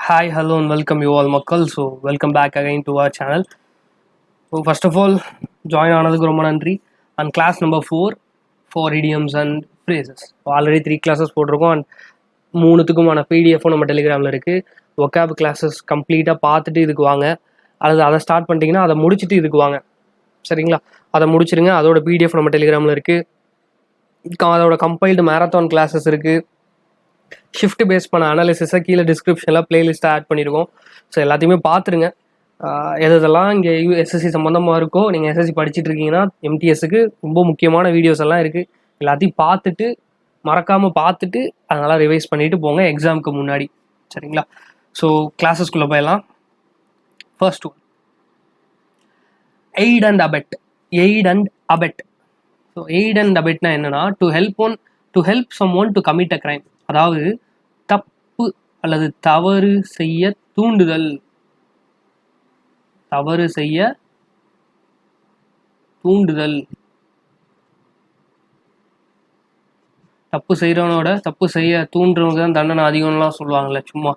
Hi, hello, and welcome you all, Makkal. So, welcome back again to our channel. So, first of all, join another Gromanandri and class number 4 for idioms and phrases. Already 3 classes போட்டிருக்கோம் and மூணுத்துக்குமான PDF நம்ம டெலிகிராமில் இருக்குது. vocab classes கம்ப்ளீட்டாக பார்த்துட்டு இதுக்கு வாங்க. அல்லது அதை ஸ்டார்ட் பண்ணிட்டீங்கன்னா அதை முடிச்சுட்டு இதுக்கு வாங்க. சரிங்களா? அதை முடிச்சிருங்க. அதோட PDF நம்ம டெலிகிராமில் இருக்குது. அதோட கம்பைல்டு மேரத்தான் கிளாஸஸ் இருக்குது. ஷிஃப்ட் பேஸ் பண்ண அனாலிசிஸை கீழே டிஸ்கிரிப்ஷனில் பிளேலிஸ்ட்டை ஆட் பண்ணியிருக்கோம். ஸோ எல்லாத்தையுமே பார்த்துருங்க. எதெல்லாம் இங்கே எஸ்எஸ்சி சம்மந்தமாக இருக்கோ, நீங்கள் எஸ்எஸ்சி படிச்சுட்டு இருக்கீங்கன்னா எம்டிஎஸ்க்கு ரொம்ப முக்கியமான வீடியோஸ் எல்லாம் இருக்குது. எல்லாத்தையும் பார்த்துட்டு மறக்காமல் பார்த்துட்டு அதனால் ரிவைஸ் பண்ணிவிட்டு போங்க எக்ஸாமுக்கு முன்னாடி. சரிங்களா? ஸோ கிளாஸஸ்குள்ளே போயிடலாம். First one, aid and abet. Aid and abet. So aid and அபெட்னா என்னென்னா to help some one to commit a crime. அதாவது தப்பு அல்லது தவறு செய்ய தூண்டுதல். தவறு செய்ய தூண்டுதல். தப்பு செய்கிறவனோட தப்பு செய்ய தூண்டுறவங்க தான் தண்டனை அதிகம்லாம் சொல்லுவாங்கல்ல சும்மா.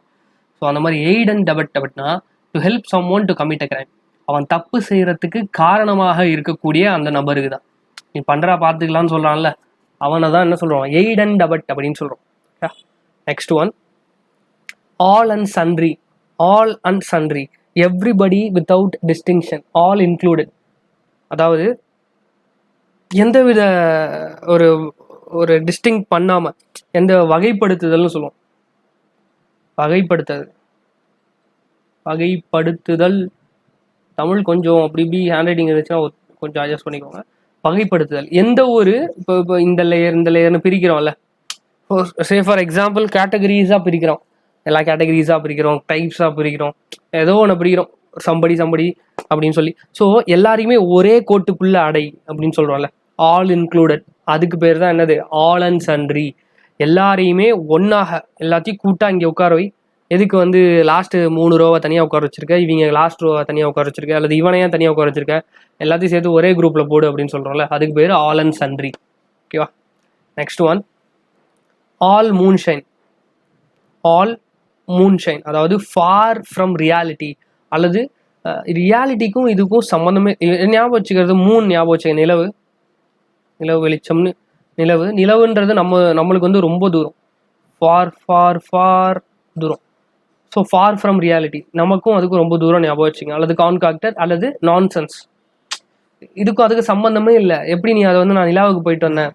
ஸோ அந்த மாதிரி எய்ட் அண்ட் அபெட்னா to help some one to commit a crime. அவன் தப்பு செய்கிறதுக்கு காரணமாக இருக்கக்கூடிய அந்த நபருக்கு தான். நீ பண்ணுறா பார்த்துக்கலான்னு சொல்கிறான்ல, அவனை தான் என்ன சொல்கிறான், எய்ட் அண்ட் அபெட் அப்படின்னு சொல்கிறோம். Next one, all and sundry. All and sundry, everybody without distinction, all included. அதாவது எந்தவித ஒரு ஒரு டிஸ்டிங் பண்ணாமல், எந்த வகைப்படுத்துதல்னு சொல்லுவோம். வகைப்படுத்துதல் தமிழ் கொஞ்சம் அப்படி இப்படி ஹேண்ட் ரைட்டிங் இருந்துச்சுன்னா கொஞ்சம் அட்ஜஸ்ட் பண்ணிக்கோங்க. வகைப்படுத்துதல் எந்த ஒரு இப்போ இந்த லேயர்னு பிரிக்கிறோம்ல. சே ஃபார் எக்ஸாம்பிள் கேட்டகரிஸாக பிரிக்கிறோம். எல்லா கேட்டகரிஸாக பிரிக்கிறோம், டைப்ஸாக பிரிக்கிறோம், ஏதோ ஒன்று பிரிக்கிறோம், சம்படி அப்படின்னு சொல்லி. ஸோ எல்லாரையுமே ஒரே கோட்டுக்குள்ளே அடை அப்படின்னு சொல்கிறோம்ல, ஆல் இன்க்ளூடட். அதுக்கு பேர் தான் என்னது, ஆல் அண்ட் சன்ட்ரி. எல்லாரையுமே ஒன்றாக எல்லாத்தையும் கூட்டாக இங்கே உட்கார வை. எதுக்கு லாஸ்ட்டு 3 ரோவை தனியாக உட்கார வச்சிருக்க, இவங்க லாஸ்ட் ரோவை தனியாக உட்கார வச்சிருக்க, அல்லது இவனையா தனியாக உட்கார வச்சிருக்க, எல்லாத்தையும் சேர்த்து ஒரே குரூப்பில் போடு அப்படின்னு சொல்கிறோம்ல, அதுக்கு பேர் ஆல் அண்ட் சன்ட்ரி. ஓகேவா? Next one, all moonshine. All moonshine அதாவது ஃபார் ஃப்ரம் ரியாலிட்டி, அல்லது ரியாலிட்டிக்கும் இதுக்கும் சம்மந்தமே ஞாபகம் வச்சுக்கிறது. ஞாபகம் வச்சுக்க, நிலவு வெளிச்சம்னு. நிலவுன்றது நம்மளுக்கு ரொம்ப தூரம், ஃபார் தூரம். ஸோ ஃபார் ஃப்ரம் ரியாலிட்டி, நமக்கும் அதுக்கும் ரொம்ப தூரம் ஞாபகம் வச்சுங்க. அல்லது கான்காக்டட் அல்லது நான்சென்ஸ். இதுக்கும் அதுக்கு சம்மந்தமே இல்லை. எப்படி நீ அதை நான் நிலாவுக்கு போயிட்டு வந்தேன்,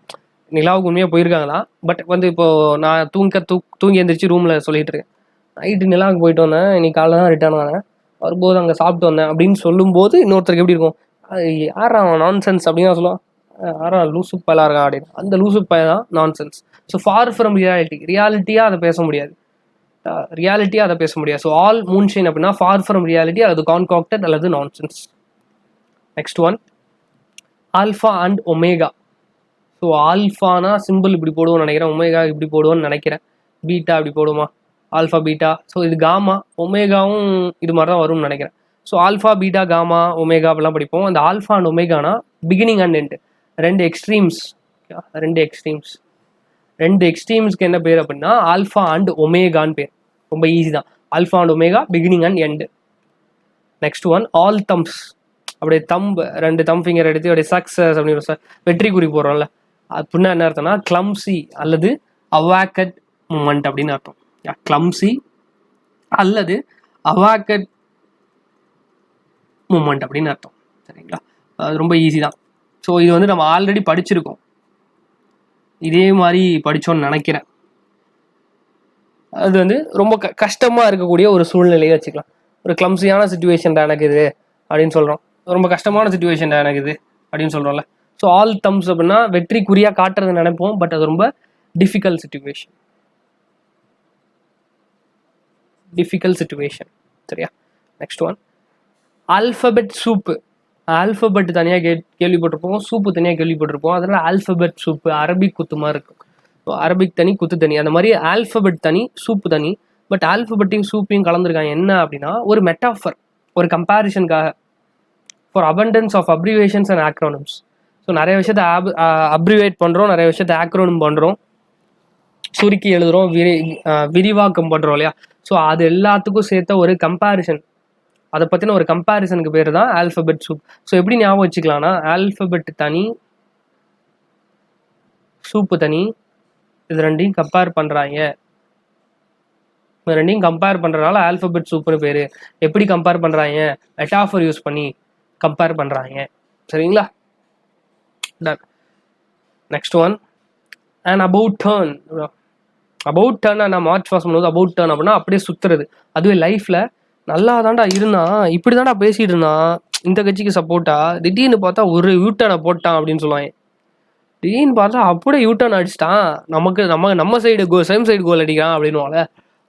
நிலாவுக்கு உண்மையாக போயிருக்காங்களா, பட் இப்போது நான் தூங்கி எழுந்திரிச்சு ரூமில் சொல்லிட்டு இருக்கேன், நைட்டு நிலாவுக்கு போயிட்டு வந்தேன், இன்னைக்கு காலைல தான் ரிட்டர்ன் ஆனேன், வரும்போது அங்கே சாப்பிட்டு வந்தேன் அப்படின்னு சொல்லும்போது இன்னொருத்தருக்கு எப்படி இருக்கும், யாரா நான்சென்ஸ் அப்படின்னு தான் சொல்லுவான், யாரா லூசு பயலாக இருக்கான் அப்படின்னு. அந்த லூசு பயல் தான் நான்சென்ஸ். ஸோ ஃபார் ஃப்ரம் ரியாலிட்டியாக அதை பேச முடியாது. ஸோ ஆல் மூன்ஷைன் அப்படின்னா ஃபார் ஃப்ரம் ரியாலிட்டி அல்லது கான்காக்டட் அல்லது nonsense. Next one, alpha and omega. So ஆல்ஃபானா சிம்பிள் இப்படி போடுவோம்னு நினைக்கிறேன், ஒமேகா இப்படி போடுவோன்னு நினைக்கிறேன், பீட்டா இப்படி போடுமா, ஆல்ஃபா பீட்டா. ஸோ இது காமா, ஒமேகாவும் இது மாதிரி தான் வரும்னு நினைக்கிறேன். So alpha beta gamma omega அப்படிலாம் படிப்போம். அந்த ஆல்ஃபா அண்ட் ஒமேகானா பிகினிங் அண்ட் எண்ட், ரெண்டு எக்ஸ்ட்ரீம்ஸ்க்கு என்ன பேர் அப்படின்னா ஆல்ஃபா அண்ட் ஒமேகான்னு பேர். ரொம்ப ஈஸி தான், alpha and omega, beginning and end. Next one, all thumbs. அப்படியே ரெண்டு தம் ஃபிங்கர் எடுத்து அப்படியே சக்ஸஸ் அப்படின்னு வெற்றி குறி போடுறோம்ல, அப்படின்னா என்ன அர்த்தம்னா கிளம்சி அல்லது அவாக்கட் மூமெண்ட் அப்படின்னு அர்த்தம். கிளம்சி அல்லது அவாக்கட் மூமெண்ட் அப்படின்னு அர்த்தம். சரிங்களா? அது ரொம்ப ஈஸி தான். ஸோ இது நம்ம ஆல்ரெடி படிச்சிருக்கோம், இதே மாதிரி படித்தோன்னு நினைக்கிறேன். அது ரொம்ப கஷ்டமாக இருக்கக்கூடிய ஒரு சூழ்நிலையை வச்சுக்கலாம். ஒரு கிளம்சியான சுச்சுவேஷன் தான் எனக்கு இது அப்படின்னு சொல்கிறோம், ரொம்ப கஷ்டமான சுச்சுவேஷன் தான் எனக்கு இது அப்படின்னு சொல்கிறோம்ல. ஸோ ஆல் தம்ஸ் அப்படின்னா வெற்றி குறியாக காட்டுறது நினைப்போம், பட் அது ரொம்ப டிஃபிகல்ட் சுச்சுவேஷன். சரியா? Next one, alphabet soup. Alphabet தனியாக கேள்விப்பட்டிருப்போம், சூப்பு தனியாக கேள்விப்பட்டிருப்போம். அதனால் ஆல்ஃபபெட் சூப்பு அரபிக் குத்து மாதிரி இருக்கும். ஸோ அரபிக் தனி குத்து தனி, அந்த மாதிரி ஆல்ஃபபெட் தனி சூப்பு தனி. பட் ஆல்ஃபபெட்டையும் சூப்பையும் கலந்துருக்காங்க. என்ன அப்படின்னா ஒரு மெட்டாஃபர், ஒரு கம்பேரிஷனுக்காக, for abundance of abbreviations and acronyms. So நிறைய விஷயத்த அப்ரிவேட் பண்ணுறோம், நிறைய விஷயத்த ஆக்ரோனிம் பண்ணுறோம், சுருக்கி எழுதுகிறோம், விரிவாக்கம் பண்ணுறோம் இல்லையா. ஸோ அது எல்லாத்துக்கும் சேர்த்த ஒரு கம்பேரிசன், அதை பற்றின ஒரு கம்பேரிசனுக்கு பேர் தான் ஆல்ஃபபெட் சூப். ஸோ எப்படி ஞாபகம் வச்சுக்கலாம்னா, ஆல்ஃபபெட் தனி, சூப்பு தனி, இது ரெண்டையும் கம்பேர் பண்ணுறாங்க. இது ரெண்டையும் கம்பேர் பண்ணுறதுனால ஆல்ஃபபெட் சூப்னு பேர். எப்படி கம்பேர் பண்ணுறாங்க? மெட்டாஃபர் யூஸ் பண்ணி கம்பேர் பண்ணுறாங்க. சரிங்களா? Done. Next one, and about turn. About turn நான் மார்ச் பாஸ் பண்ணும்போது அபவுட் டர்ன் அப்படின்னா அப்படியே சுற்றுறது. அதுவே லைஃப்பில் நல்லா தாண்டா இருந்தான், இப்படி தாண்டா பேசிகிட்டு இருந்தான், இந்த கட்சிக்கு சப்போர்ட்டா, திடீர்னு பார்த்தா ஒரு யூட்டர்னை போட்டான் அப்படின்னு சொல்லுவாங்க. திடீர்னு பார்த்தா அப்படியே யூட்டர்ன் அடிச்சிட்டான், நம்ம சைடு சேம் சைடு கோல் அடிக்கிறான் அப்படின்னுவாங்க.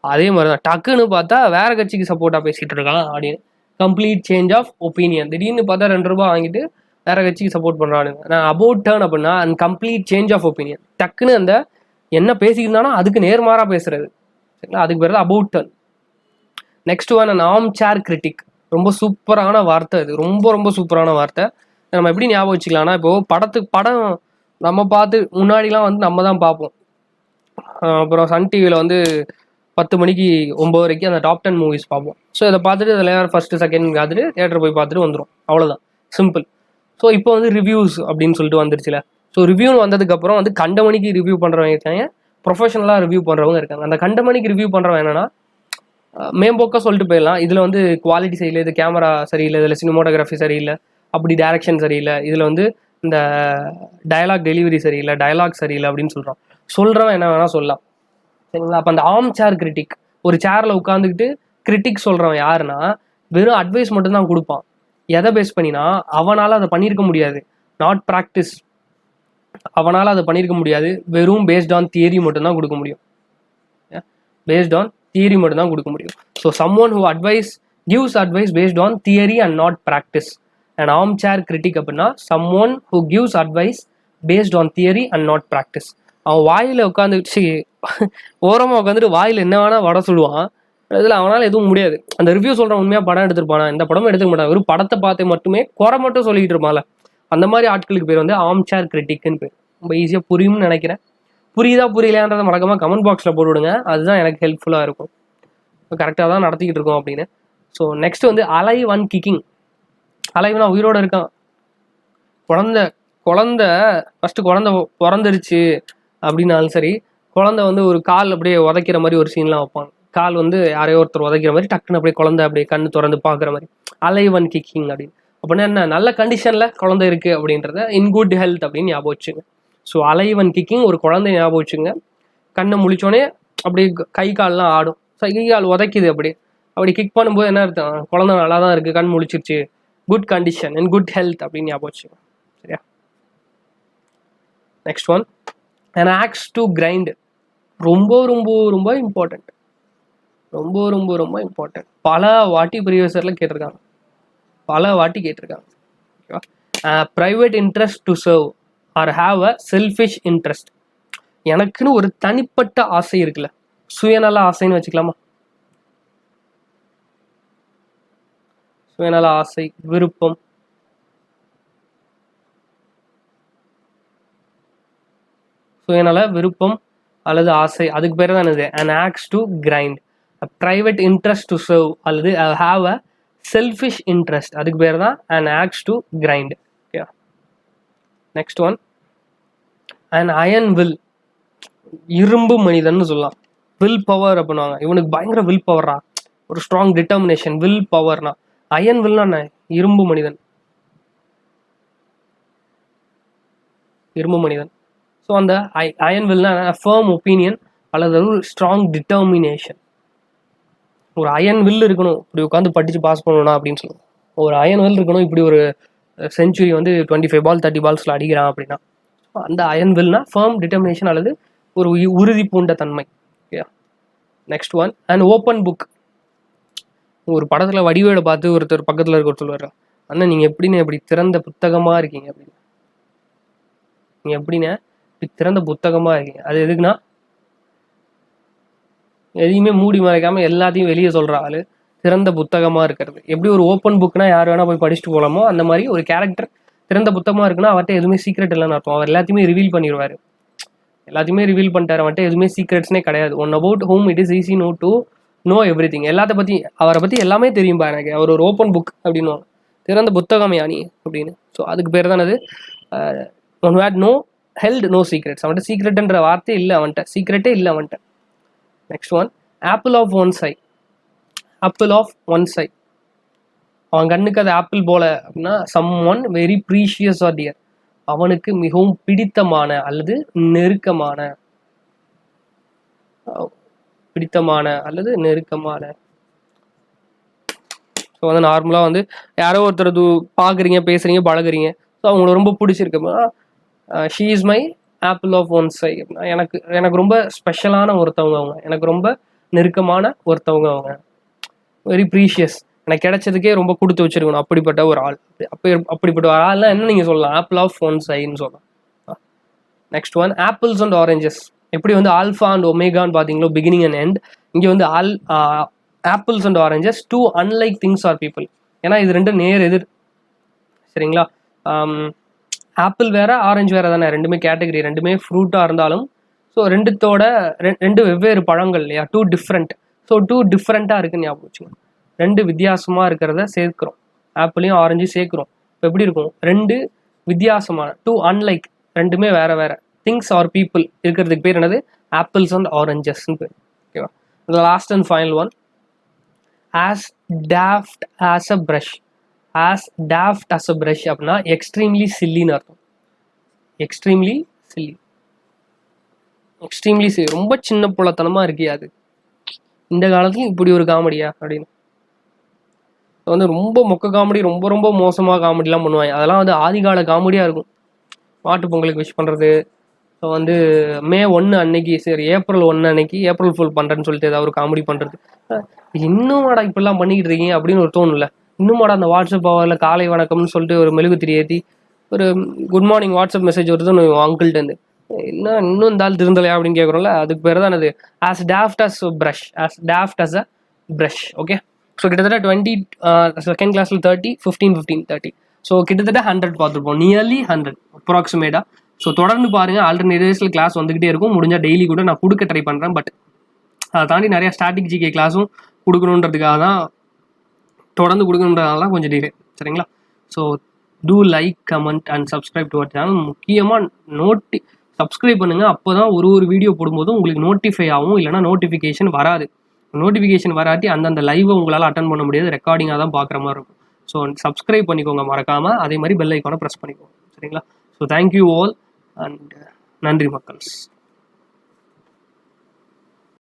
அதே மாதிரி தான் டக்குன்னு பார்த்தா வேற கட்சிக்கு சப்போர்ட்டாக பேசிகிட்டு இருக்கான் அப்படின்னு. Complete change of opinion. திடீர்னு பார்த்தா 2 ரூபாய் வாங்கிட்டு வேற கட்சிக்கு சப்போர்ட் பண்ணுறானுங்க. நான் அபவுட் டர்ன் அப்படின்னா and complete change of opinion. டக்குன்னு அந்த என்ன பேசிக்கிருந்தானோ அதுக்கு நேர்மாறாக பேசுறது. சரிங்களா? அதுக்கு பேர் தான் about turn. Next one, and arm chair critic. ரொம்ப சூப்பரான வார்த்தை இது, ரொம்ப ரொம்ப சூப்பரான வார்த்தை. நம்ம எப்படி ஞாபகம் வச்சுக்கலாம்னா, இப்போது படம் நம்ம பார்த்து முன்னாடிலாம் வந்து நம்ம தான் பார்ப்போம். அப்புறம் சன் டிவியில் வந்து 10 மணிக்கு 9 வரைக்கும் அந்த டாப் 10 மூவிஸ் பார்ப்போம். ஸோ இதை பார்த்துட்டு இதில் ஃபஸ்ட்டு செகண்ட் பார்த்துட்டு தியேட்டர் போய் பார்த்துட்டு வந்துடும். அவ்வளோதான், சிம்பிள். ஸோ இப்போ வந்து ரிவ்யூஸ் அப்படின்னு சொல்லிட்டு வந்துருச்சுல. ஸோ ரிவ்யூன்னு வந்ததுக்கப்புறம் வந்து கண்ட மணிக்கு ரிவ்யூ பண்ணுறவங்க இருக்காங்க, ப்ரொஃபஷனலாக ரிவ்யூ பண்ணுறவங்க இருக்காங்க. அந்த கண்ட மணிக்கு ரிவ்யூ பண்ணுறவங்க என்னன்னா, மேம்போக்காக சொல்லிட்டு போயிடலாம், இதில் வந்து குவாலிட்டி சரியில்லை, இது கேமரா சரியில்லை, இதில் சினிமோட்டோகிராஃபி சரியில்லை, அப்படி டைரக்ஷன் சரியில்லை, இதில் வந்து இந்த டயலாக் டெலிவரி சரியில்லை, டயலாக் சரியில்லை அப்படின்னு சொல்கிறவன் என்ன வேணால் சொல்லலாம். சரிங்களா? அப்போ அந்த ஆர்ம் சேர் கிரிட்டிக், ஒரு சேரில் உட்காந்துக்கிட்டு கிரிட்டிக் சொல்கிறவன் யாருன்னா, வெறும் அட்வைஸ் மட்டும்தான் கொடுப்பான். எதை பேஸ் பண்ணினா, அவனால் அதை பண்ணியிருக்க முடியாது, நாட் ப்ராக்டிஸ். அவனால் அதை பண்ணியிருக்க முடியாது, வெறும் பேஸ்ட் ஆன் தியரி மட்டும்தான் கொடுக்க முடியும். பேஸ்ட் ஆன் தியரி மட்டும்தான் கொடுக்க முடியும். So someone who gives advice based on theory and not practice. An armchair critic அப்படின்னா someone who gives advice based on theory and not practice. அவன் வாயில் உட்காந்துச்சு ஓரமாக உட்காந்துட்டு வாயில் என்ன வேணால் வட சொல்லுவான், இதில் அவனால் எதுவும் முடியாது. அந்த ரிவ்யூ சொல்கிறவன் உண்மையாக படம் எடுத்துருப்பானா? இந்த படமும் எடுத்துக்க மாட்டான், வெறும் படத்தை பார்த்து மட்டுமே குறை மட்டும் சொல்லிக்கிட்டு இருப்பான்ல, அந்த மாதிரி ஆட்களுக்கு பேர் வந்து ஆர்ம்சேர் கிரிட்டிக்னு பேர். ரொம்ப ஈஸியாக புரியும்னு நினைக்கிறேன். புரியுதா புரியலையான்றதை மறக்காமல் கமெண்ட் பாக்ஸில் போட்டுவிடுங்க, அதுதான் எனக்கு ஹெல்ப்ஃபுல்லாக இருக்கும். கரெக்டாக தான் நடத்திக்கிட்டு இருக்கோம் அப்படின்னு. ஸோ நெக்ஸ்ட் வந்து அலைவ் அண்ட் கிக்கிங். அலைவ்னா உயிரோடு இருக்கான். குழந்த ஃபஸ்ட்டு குழந்தை பிறந்துருச்சு அப்படின்னாலும் சரி, குழந்தை வந்து ஒரு கால் அப்படியே உதைக்கிற மாதிரி ஒரு சீன்லாம் வைப்பாங்க. கால் வந்து யாரையோ ஒருத்தர் உதைக்கிற மாதிரி டக்குன்னு அப்படியே குழந்தை அப்படியே கண்ணு திறந்து பார்க்குற மாதிரி, அலைவ் அண்ட் கிக்கிங் அப்படின்னு. அப்படின்னா என்ன, நல்ல கண்டிஷனில் குழந்தை இருக்குது அப்படின்றத இன் குட் ஹெல்த் அப்படின்னு ஞாபகம் வச்சுங்க. ஸோ அலைவ் அண்ட் கிக்கிங், ஒரு குழந்தை ஞாபகம் வச்சுங்க. கண்ணை முழிச்சோடனே அப்படியே கை கால்லாம் ஆடும், கை கால் உதைக்குது, அப்படி கிக் பண்ணும்போது என்ன அர்த்தம், குழந்தை நல்லா தான் இருக்குது, கண் முழிச்சிருச்சு, good condition and good health அப்படின்னு ஞாபகம் வச்சுங்க. சரியா? Next one, an axe to grind. ரொம்ப ரொம்ப ரொம்ப இம்பார்ட்டண்ட், ரொம்ப ரொம்ப ரொம்ப இம்பார்ட்டன்ட். பல வாட்டி ப்ரீவியஸரில் கேட்டிருக்காங்க, ஓகேவா? Private interest to serve or have a selfish interest. எனக்குன்னு ஒரு தனிப்பட்ட ஆசை இருக்குல்ல, சுயநல ஆசைன்னு வச்சுக்கலாமா? சுயநல ஆசை, விருப்பம், சுயநல விருப்பம் அல்லது ஆசை, அதுக்கு பேர் தான் என்னது, an axe to grind. a private interest to serve அல்லது have a selfish interest, அதுக்கு பேர் தான் an axe to grind. Okay, next one, an iron will. இரும்பு மனிதன் சொல்லலாம். வில் பவர் அப்படின்வாங்க, இவனுக்கு பயங்கர வில் பவரா, ஒரு ஸ்ட்ராங் டிட்டர்மினேஷன், வில் பவர்னா. அயன் வில்னா என்ன, இரும்பு மனிதன், இரும்பு மனிதன். ஸோ அந்த அயன் வில்னா ஃபர்ம் ஒப்பீனியன் அல்லது ஒரு ஸ்ட்ராங் டிட்டர்மினேஷன். ஒரு அயன் வில் இருக்கணும், இப்படி உட்காந்து படித்து பாஸ் பண்ணணும் அப்படின்னு சொல்லுவோம். ஒரு அயன் வில் இருக்கணும், இப்படி ஒரு செஞ்சுரி வந்து 25 பால் 30 பால்ஸில் அடிக்கிறான் அப்படின்னா அந்த அயன் வில்னா ஃபர்ம் டிட்டர்மினேஷன் அல்லது ஒரு உறுதி பூண்ட தன்மை. Okay, next one, and open book. ஒரு படத்தில் வடிவேலை பார்த்து ஒருத்தர் பக்கத்தில் இருக்க சொல்லுவார், அண்ணா நீங்கள் எப்படின்னு இப்படி திறந்த புத்தகமாக இருக்கீங்க அப்படின்னு. நீங்கள் எப்படின்னா இப்படி திறந்த புத்தகமாக இருக்கீங்க, அது எதுக்குன்னா எதையுமே மூடி மறைக்காமல் எல்லாத்தையும் வெளியே சொல்கிற ஆள் திறந்த புத்தகமாக இருக்கிறது. எப்படி ஒரு ஓப்பன் புக்னா யார் வேணால் போய் படிச்சுட்டு போகலாமோ, அந்த மாதிரி ஒரு கேரக்டர் திறந்த புத்தகமாக இருக்குன்னா அவர்கிட்ட எதுவுமே சீக்ரெட் இல்லைன்னு அர்த்தம். அவர் எல்லாத்தையுமே ரிவீல் பண்ணிடுவார், எல்லாத்தையுமே ரிவீல் பண்ணிட்டார், அவன்கிட்ட எதுவுமே சீக்ரெட்ஸ்னே கிடையாது. One about home it is easy know to know everything, எல்லாத்த பற்றி அவரை பற்றி எல்லாமே தெரியும்பா எனக்கு, அவர் ஒரு ஓப்பன் புக் அப்படின்னுவாங்க, திறந்த புத்தகம் யானி அப்படின்னு. ஸோ அதுக்கு பேர் தான் அது one had no held no secrets. அவன்கிட்ட சீக்ரெட்ன்ற வார்த்தை இல்லை, அவன்கிட்ட சீக்ரெட்டே இல்லை அவன்கிட்ட. Next one apple of one's eye. Apple of one's eye, அவன் கண்ணுக்கு அது ஆப்பிள் போல அப்படின்னா some one very precious or dear, அவனுக்கு மிகவும் பிடித்தமான அல்லது நெருக்கமான, அல்லது நெருக்கமான. ஸோ வந்து நார்மலாக வந்து யாரோ ஒருத்தர் பார்க்குறீங்க, பேசுகிறீங்க, பழகுறீங்க, ஸோ அவங்கள ரொம்ப பிடிச்சிருக்குமா, she is my apple of one's eye அப்படின்னா எனக்கு ரொம்ப ஸ்பெஷலான ஒருத்தவங்க அவங்க, எனக்கு ரொம்ப நெருக்கமான ஒருத்தவங்க அவங்க, வெரி ப்ரீஷியஸ், எனக்கு கிடைச்சதுக்கே ரொம்ப கொடுத்து வச்சிருக்கணும் அப்படிப்பட்ட ஒரு ஆள். அப்படிப்பட்ட ஒரு ஆள்லாம் என்ன நீங்கள் சொல்லலாம், ஆப்பிள் ஆஃப் ஒன் சைன்னு சொல்லலாம். Next one apples and oranges. எப்படி வந்து ஆல்ஃபா அண்ட் ஒமேகான்னு பார்த்தீங்களோ பிகினிங் அண்ட் எண்ட், இங்கே வந்து apples and oranges two unlike things or people. ஏன்னா இது ரெண்டும் நேர் எதிர், சரிங்களா. ஆப்பிள் வேற ஆரஞ்சு வேற தானே, ரெண்டுமே கேட்டகரி, ரெண்டுமே ஃப்ரூட்டாக இருந்தாலும் ஸோ ரெண்டு வெவ்வேறு பழங்கள் இல்லையா, டூ டிஃப்ரெண்ட். ஸோ டூ டிஃப்ரெண்ட்டாக இருக்குன்னு ஞாபகம் வச்சுக்கோங்க, ரெண்டு வித்தியாசமாக இருக்கிறத சேர்க்கிறோம், ஆப்பிளையும் ஆரஞ்சு சேர்க்குறோம். இப்போ எப்படி இருக்கும், ரெண்டு வித்தியாசமான டூ அன்லைக், ரெண்டுமே வேற வேற திங்ஸ் ஆர் பீப்புள் இருக்கிறதுக்கு பேர் என்னது, ஆப்பிள்ஸ் அண்ட் ஆரஞ்சஸ்ன்னு பேர். ஓகேவா. இந்த last and final one as daft as a brush. As daft as a brush அப்படின்னா எக்ஸ்ட்ரீம்லி சில்லின்னு அர்த்தம். எக்ஸ்ட்ரீம்லி சில்லி, எக்ஸ்ட்ரீம்லி சில்லி, ரொம்ப சின்ன புள்ளத்தனமாக இருக்கியா அது, இந்த காலத்துலையும் இப்படி ஒரு காமெடியா அப்படின்னு. வந்து ரொம்ப மொக்க காமெடி, ரொம்ப ரொம்ப மோசமாக காமெடிலாம் பண்ணுவாங்க, அதெல்லாம் வந்து ஆதிகால காமெடியாக இருக்கும். மாட்டு பொங்கலுக்கு விஷ் பண்ணுறது, ஸோ வந்து மே 1 அன்னைக்கு, சரி ஏப்ரல் 1 அன்னைக்கு ஏப்ரல் ஃபுல் பண்ணுறேன்னு சொல்லிட்டு ஏதாவது ஒரு காமெடி பண்ணுறது, இன்னுமாடா இப்படிலாம் பண்ணிக்கிட்டு இருக்கீங்க அப்படின்னு ஒரு தோணும்ல. இன்னுமாடா அந்த வாட்ஸ்அப் பவரில் காலை வணக்கம்னு சொல்லிட்டு ஒரு மெழுகுத்திரி ஏற்றி ஒரு குட் மார்னிங் வாட்ஸ்அப் மெசேஜ் வருதுன்னு அங்கிள்கிட்டருந்து, இன்னும் இந்த ஆள் திருந்தலையா அப்படின்னு கேட்குறோம்ல, அதுக்கு பேர் தான் அது as daft as brush, as daft as a brush. Okay. So கிட்டத்தட்ட 20 செகண்ட் கிளாஸில் 30, 15, 30, ஸோ கிட்டத்தட்ட 100 பார்த்துருப்போம், நியர்லி 100 அப்ராக்சிமேட்டாக. ஸோ தொடர்ந்து பாருங்கள், ஆல்டர்னேட் டேஸில் கிளாஸ் வந்துக்கிட்டே இருக்கும், முடிஞ்சால் டெய்லி கூட நான் கொடுக்க ட்ரை பண்ணுறேன். பட் அதை தாண்டி நிறையா ஸ்டாட்டிக் ஜிகே கிளாஸும் கொடுக்கணுன்றதுக்காக தான், தொடர்ந்து கொடுக்கணுன்றதால தான் கொஞ்சம் டிலே, சரிங்களா. So do like, comment and subscribe to our channel. முக்கியமாக சப்ஸ்கிரைப் பண்ணுங்கள், அப்போ தான் ஒரு வீடியோ போடும்போதும் உங்களுக்கு நோட்டிஃபை ஆகும், இல்லைனா நோட்டிஃபிகேஷன் வராது. நோட்டிஃபிகேஷன் வராட்டி அந்தந்த லைவை உங்களால் அட்டன் பண்ண முடியாது, ரெக்கார்டிங்காக தான் பார்க்குற மாதிரி இருக்கும். ஸோ சப்ஸ்கிரைப் பண்ணிக்கோங்க மறக்காமல், அதே மாதிரி பெல் ஐக்கானை ப்ரெஸ் பண்ணிக்கோங்க, சரிங்களா. ஸோ தேங்க்யூ ஆல் அண்ட் நன்றி மக்கள்ஸ்.